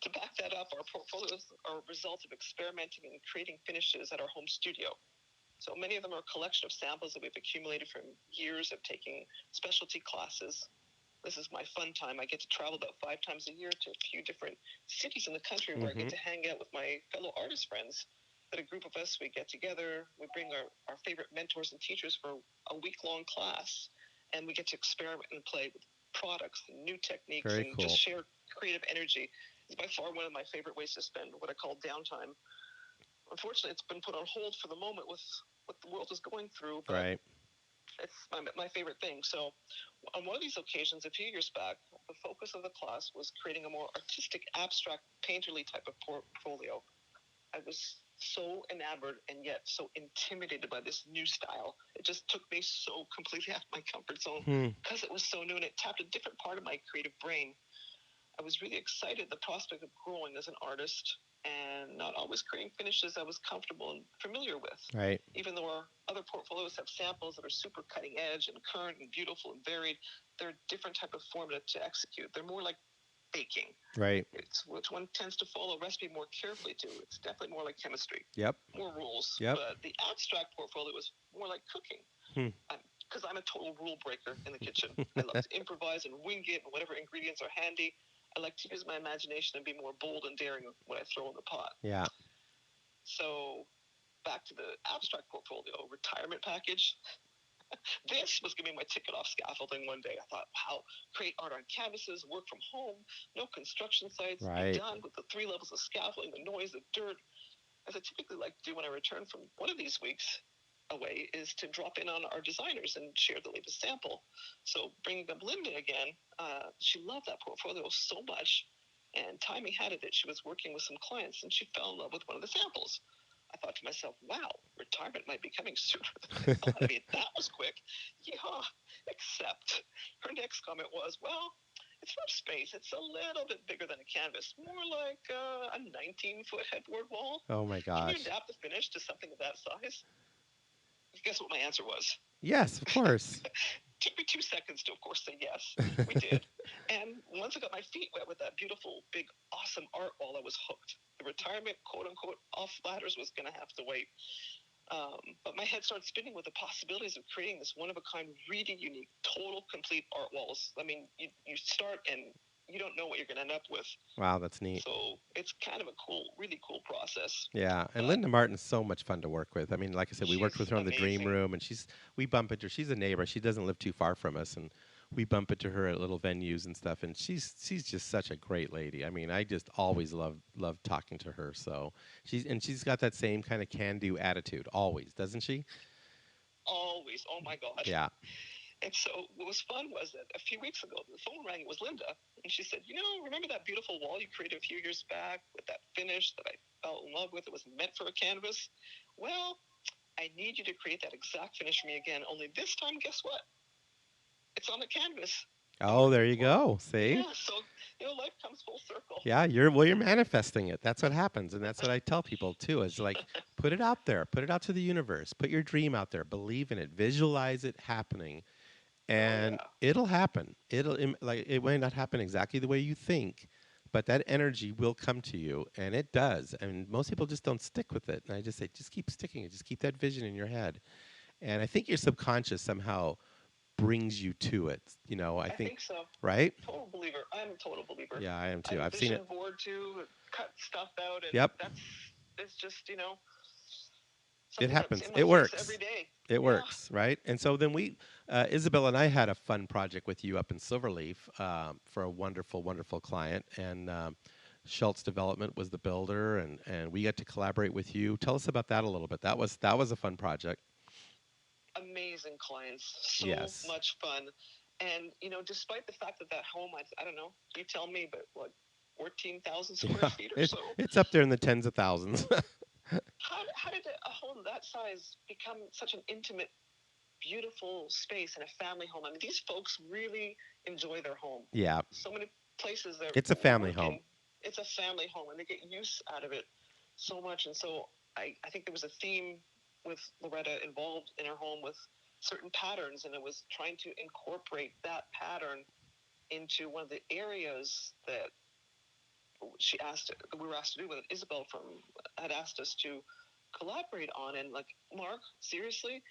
To back that up, our portfolios are a result of experimenting and creating finishes at our home studio. So many of them are a collection of samples that we've accumulated from years of taking specialty classes. This is my fun time. I get to travel about 5 times a year to a few different cities in the country where I get to hang out with my fellow artist friends. That a group of us, we get together, we bring our favorite mentors and teachers for a week-long class, and we get to experiment and play with products and new techniques. Very And cool. just share creative energy. It's by far one of my favorite ways to spend what I call downtime. Unfortunately, it's been put on hold for the moment with what the world is going through, but Right. it's my favorite thing. So on one of these occasions a few years back, the focus of the class was creating a more artistic, abstract, painterly type of portfolio. I was so enamored and yet so intimidated by this new style. It just took me so completely out of my comfort zone because it was so new and it tapped a different part of my creative brain. I was really excited at the prospect of growing as an artist and not always creating finishes I was comfortable and familiar with. Right. Even though our other portfolios have samples that are super cutting edge and current and beautiful and varied, they're a different type of formula to execute. They're more like baking. Right. It's which one tends to follow a recipe more carefully to. It's definitely more like chemistry. Yep. More rules. Yep. But the abstract portfolio is more like cooking. Because I'm a total rule breaker in the kitchen. I love to improvise and wing it, and whatever ingredients are handy. I like to use my imagination and be more bold and daring when I throw in the pot. Yeah. So back to the abstract portfolio, retirement package. This was giving me my ticket off scaffolding one day. I thought, wow, create art on canvases, work from home, no construction sites, Right. be done with the 3 levels of scaffolding, the noise, the dirt. As I typically like to do when I return from one of these weeks away is to drop in on our designers and share the latest sample. So bringing up Linda again, she loved that portfolio so much, and timing had it that she was working with some clients and she fell in love with one of the samples. I thought to myself, wow, retirement might be coming sooner than I thought. I mean, that was quick. Yeah, except her next comment was, well, it's not space. It's a little bit bigger than a canvas, more like a 19-foot headboard wall. Oh my Can you gosh. adapt the finish to something of that size? Guess what my answer was? Yes, of course. Took me 2 seconds to, of course, say yes. We did. And once I got my feet wet with that beautiful, big, awesome art wall, I was hooked. The retirement, quote unquote, off ladders was going to have to wait. But my head started spinning with the possibilities of creating this one of a kind, really unique, total, complete art walls. I mean, you start and you don't know what you're going to end up with. Wow, that's neat. So it's kind of a cool, really cool process. Yeah, and But Linda Martin's so much fun to work with. I mean, like I said, we worked she's with her on the Dream amazing. Room, and we bump into her. She's a neighbor. She doesn't live too far from us, and we bump into her at little venues and stuff. And she's just such a great lady. I mean, I just always love talking to her. So she's got that same kind of can-do attitude, always, doesn't she? Always. Oh my God. Yeah. And so what was fun was that a few weeks ago, the phone rang. It was Linda. And she said, remember that beautiful wall you created a few years back with that finish that I fell in love with? It was meant for a canvas. Well, I need you to create that exact finish for me again. Only this time, guess what? It's on the canvas. Oh, there you go. See? Yeah, so, life comes full circle. Yeah, you're manifesting it. That's what happens, and that's what I tell people too. Is like, put it out there, put it out to the universe, put your dream out there, believe in it, visualize it happening, and it'll happen. It might not happen exactly the way you think, but that energy will come to you, and it does. And most people just don't stick with it. And I just say, just keep sticking it. Just keep that vision in your head, and I think your subconscious somehow brings you to it. I think so. Right? Total believer. I'm a total believer. Yeah, I am too. I've seen it. board too, cut stuff out, and Yep. it's just, it happens. It works. Every day. It works, right? And so then Isabel and I had a fun project with you up in Silverleaf for a wonderful, wonderful client. And Schultz Development was the builder, and we got to collaborate with you. Tell us about that a little bit. That was a fun project. Amazing clients. So yes. much fun. And, despite the fact that home, I don't know, you tell me, but what, 14,000 square feet or so? It's up there in the tens of thousands. How did a home that size become such an intimate, beautiful space and a family home? I mean, these folks really enjoy their home. Yeah. So many places there. It's a family home. It's a family home, and they get use out of it so much. And so I think there was a theme with Loretta involved in her home with certain patterns, and it was trying to incorporate that pattern into one of the areas that we were asked to do, with Isabel had asked us to collaborate on. And like, Mark, seriously,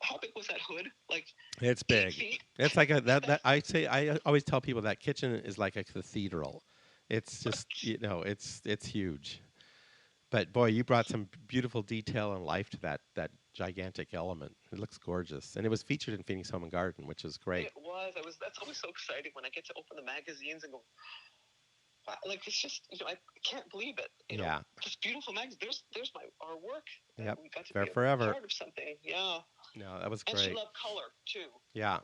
how big was that hood? Like, it's big. 8 feet? It's like I always tell people that kitchen is like a cathedral. It's just it's huge. But boy, you brought some beautiful detail and life to that gigantic element. It looks gorgeous, and it was featured in Phoenix Home and Garden, which is great. It was. That's always so exciting when I get to open the magazines and go, wow, like, it's just, I can't believe it. Yeah. Just beautiful magazines. There's our work. Yep. We got to There be forever. a part of something. Yeah. No, that was great. And she loved color too. Yeah.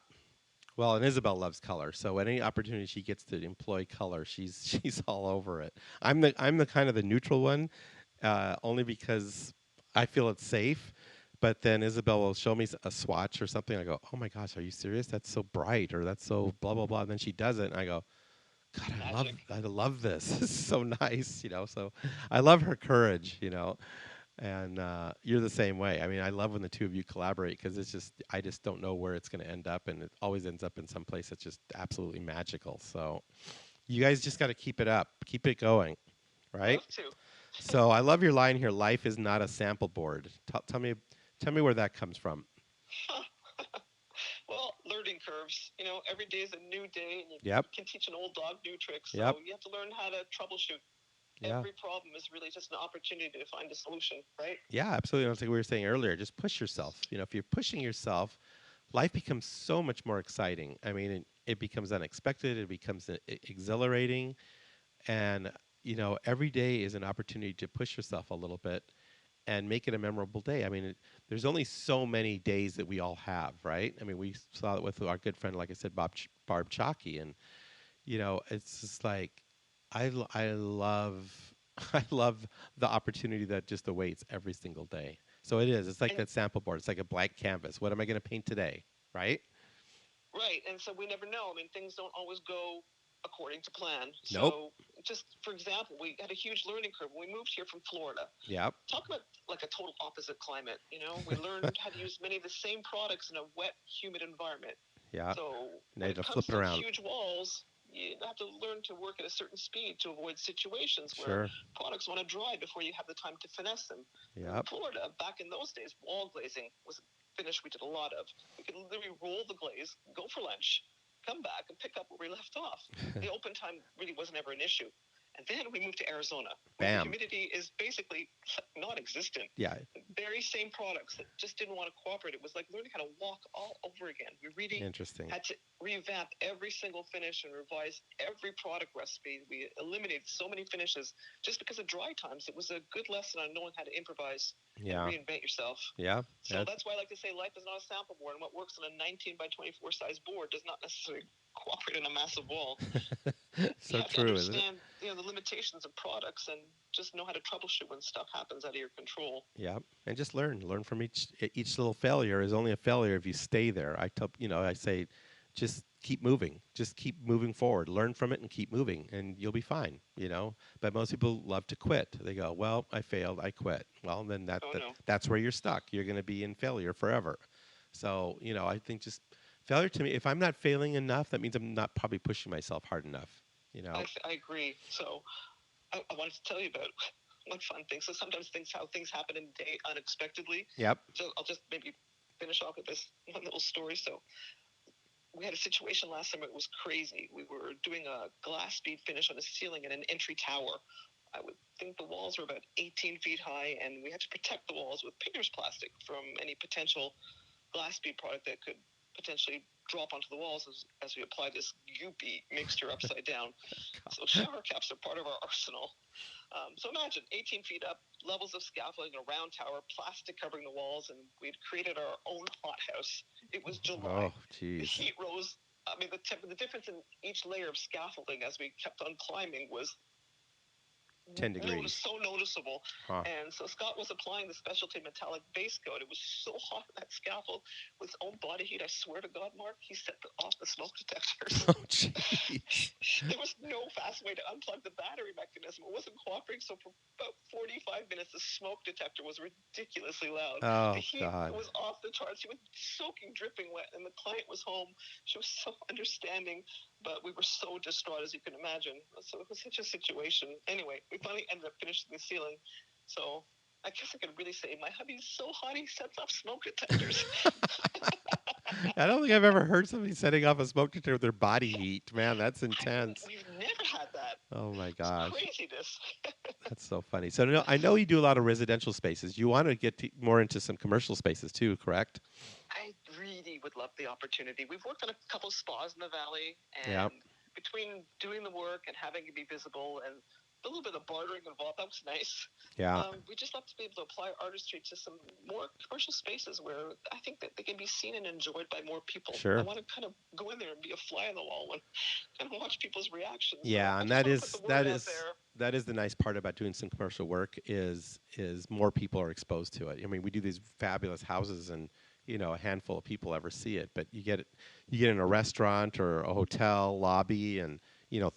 Well, and Isabel loves color, so any opportunity she gets to employ color, she's all over it. I'm the kind of the neutral one, only because I feel it's safe. But then Isabel will show me a swatch or something. I go, oh my gosh, are you serious? That's so bright, or that's so blah blah blah. And then she does it, and I go, God, I love this. This is so nice, So I love her courage, And you're the same way. I mean, I love when the two of you collaborate, because I just don't know where it's going to end up, and it always ends up in some place that's just absolutely magical. So you guys just got to keep it up, keep it going, right? Love to. So I love your line here. Life is not a sample board. Tell me where that comes from. Well, learning curves. Every day is a new day, and you can teach an old dog new tricks. So you have to learn how to troubleshoot. Yeah. Every problem is really just an opportunity to find a solution, right? Yeah, absolutely. Like we were saying earlier, just push yourself. If you're pushing yourself, life becomes so much more exciting. I mean, it becomes unexpected. It becomes exhilarating. And, every day is an opportunity to push yourself a little bit and make it a memorable day. I mean, there's only so many days that we all have, right? I mean, we saw it with our good friend, like I said, Barb Chalky. And, it's just like, I love I love the opportunity that just awaits every single day. So it is. It's like And that sample board. It's like a blank canvas. What am I going to paint today? Right? right, and so we never know. I mean, things don't always go according to plan. Nope. So, just for example, we had a huge learning curve when we moved here from Florida. Yep. Talk about like a total opposite climate. You know, we learned how to use many of the same products in a wet, humid environment. Yeah. So Now when you it have to comes flip it to around. huge walls, you have to learn to work at a certain speed to avoid situations where Sure. products want to dry before you have the time to finesse them. In Yep. Florida, back in those days, wall glazing was a finish we did a lot of. We could literally roll the glaze, go for lunch, come back and pick up where we left off. The open time really wasn't ever an issue. And then we moved to Arizona, where the Bam. humidity is basically non-existent. Yeah. Very same products that just didn't want to cooperate. It was like learning how to walk all over again. We really Interesting. had to revamp every single finish and revise every product recipe. We eliminated so many finishes just because of dry times. It was a good lesson on knowing how to improvise Yeah. and reinvent yourself. Yeah. So that's why I like to say life is not a sample board, and what works on a 19 by 24 size board does not necessarily cooperate in a massive wall. So You have true, to isn't it? understand, the limitations of products and just know how to troubleshoot when stuff happens out of your control. Yeah, and just learn from each little failure is only a failure if you stay there. I tell I say, just keep moving forward, learn from it, and keep moving, and you'll be fine. But most people love to quit. They go, well, I failed, I quit. Well, then Oh no. that's where you're stuck. You're going to be in failure forever. So I think just failure to me, if I'm not failing enough, that means I'm not probably pushing myself hard enough. I agree. So I wanted to tell you about one fun thing. So sometimes how things happen in the day unexpectedly. Yep. So I'll just maybe finish off with this one little story. So we had a situation last summer. It was crazy. We were doing a glass bead finish on a ceiling in an entry tower. I would think the walls were about 18 feet high, and we had to protect the walls with painter's plastic from any potential glass bead product that could potentially drop onto the walls as we apply this goopy mixture upside down. So shower caps are part of our arsenal. So imagine 18 feet up, levels of scaffolding, a round tower, plastic covering the walls, and we'd created our own hothouse. It was July. Oh, The jeez. heat rose. I mean, the difference in each layer of scaffolding as we kept on climbing was 10 degrees. so noticeable. Huh. And so Scott was applying the specialty metallic base coat. It was so hot on that scaffold with his own body heat. I swear to God, Mark, he set off the smoke detectors. Oh, jeez. There was no fast way to unplug the battery mechanism. It wasn't cooperating. So for about 45 minutes, the smoke detector was ridiculously loud. Oh, The heat God. was off the charts. She was soaking, dripping wet, and the client was home. She was so understanding, but we were so distraught, as you can imagine. So it was such a situation. Anyway, we finally ended up finishing the ceiling. So I guess I could really say my hubby's so hot he sets off smoke detectors. I don't think I've ever heard somebody setting off a smoke detector with their body heat. Man, that's intense. We've never had that. Oh, my gosh. It's craziness. That's so funny. So I know you do a lot of residential spaces. You want to get more into some commercial spaces too, correct? I really would love the opportunity. We've worked on a couple of spas in the valley, and Yep. between doing the work and having it be visible and a little bit of bartering involved, that was nice. Yeah. We just love to be able to apply artistry to some more commercial spaces where I think that they can be seen and enjoyed by more people. Sure. I want to kind of go in there and be a fly on the wall and kind of watch people's reactions. Yeah, So and that is the nice part about doing some commercial work is more people are exposed to it. I mean, we do these fabulous houses and a handful of people ever see it, but you get in a restaurant or a hotel lobby and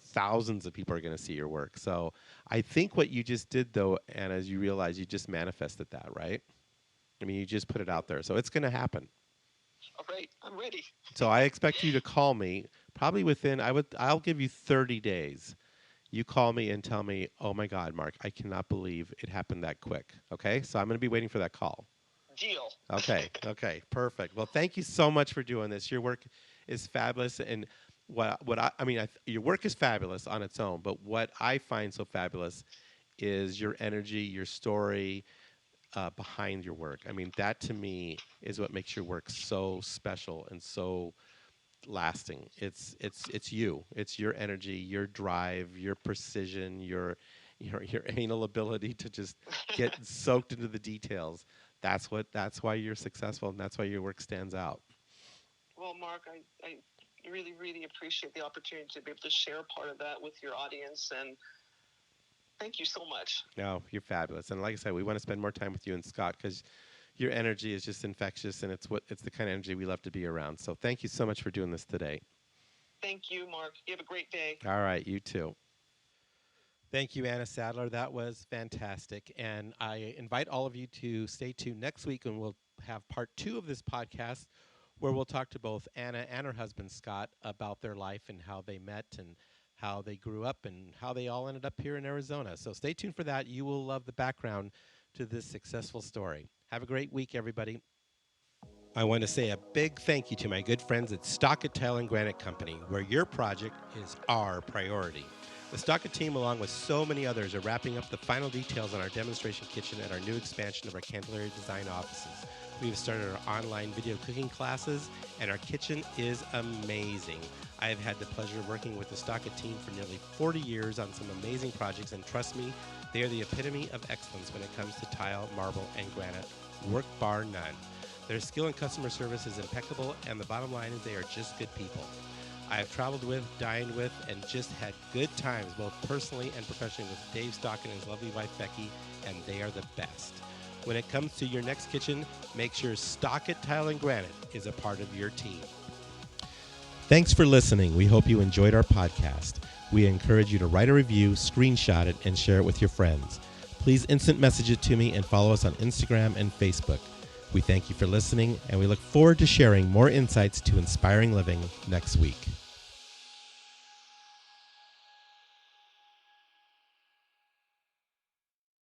thousands of people are going to see your work. So I think what you just did though, and as you realize, you just manifested that, right? I mean, you just put it out there. So it's going to happen. All right, I'm ready. So I expect you to call me probably within, I'll give you 30 days. You call me and tell me, oh my God, Mark, I cannot believe it happened that quick. Okay. So I'm going to be waiting for that call. Deal. Okay. Okay. Perfect. Well, thank you so much for doing this. Your work is fabulous. And your work is fabulous on its own, but what I find so fabulous is your energy, your story behind your work. I mean, that to me is what makes your work so special and so lasting. It's you. It's your energy, your drive, your precision, your anal ability to just get soaked into the details. That's why you're successful, and that's why your work stands out. Well, Mark, I really, really appreciate the opportunity to be able to share part of that with your audience. And Thank you so much. No, you're fabulous. And like I said, we want to spend more time with you and Scott because your energy is just infectious, and it's the kind of energy we love to be around. So thank you so much for doing this today. Thank you, Mark. You have a great day. All right, you too. Thank you, Anna Sadler. That was fantastic. And I invite all of you to stay tuned next week, and we'll have part 2 of this podcast where we'll talk to both Anna and her husband, Scott, about their life and how they met and how they grew up and how they all ended up here in Arizona. So stay tuned for that. You will love the background to this successful story. Have a great week, everybody. I want to say a big thank you to my good friends at Stockett Tile and Granite Company, where your project is our priority. The Stockett team, along with so many others, are wrapping up the final details on our demonstration kitchen at our new expansion of our Candelaria design offices. We've started our online video cooking classes, and our kitchen is amazing. I have had the pleasure of working with the Stockett team for nearly 40 years on some amazing projects, and trust me, they are the epitome of excellence when it comes to tile, marble, and granite. Work bar none. Their skill and customer service is impeccable, and the bottom line is they are just good people. I have traveled with, dined with, and just had good times, both personally and professionally, with Dave Stockett and his lovely wife, Becky, and they are the best. When it comes to your next kitchen, make sure Stockett Tile and Granite is a part of your team. Thanks for listening. We hope you enjoyed our podcast. We encourage you to write a review, screenshot it, and share it with your friends. Please instant message it to me and follow us on Instagram and Facebook. We thank you for listening, and we look forward to sharing more insights to inspiring living next week.